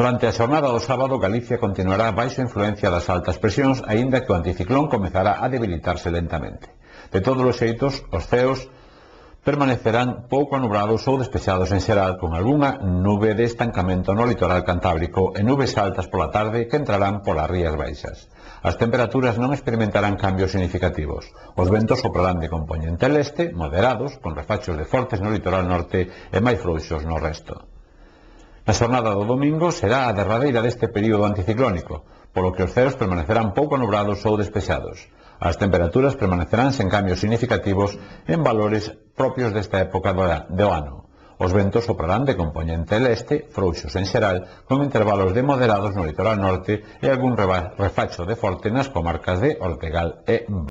Durante a xornada do sábado, Galicia continuará baixo a influencia das altas presións, aínda que o anticiclón comezará a debilitarse lentamente. De todos os xeitos, os ceos permanecerán pouco anubrados ou despexados en xeral, con algunha nube de estancamento no litoral cantábrico e nubes altas pola tarde que entrarán polas rías baixas. As temperaturas non experimentarán cambios significativos. Os ventos soprarán de compoñente leste, moderados, con refachos de fortes no litoral norte e máis frouxos no resto. A xornada do domingo será a derradeira deste período anticiclónico, polo que os ceos permanecerán pouco nubrados ou despexados. As temperaturas permanecerán sen cambios significativos en valores propios desta época do ano. Os ventos soprarán de compoñente leste, frouxos en xeral, con intervalos de moderados no litoral norte e algún refacho de forte nas comarcas de Ortegal e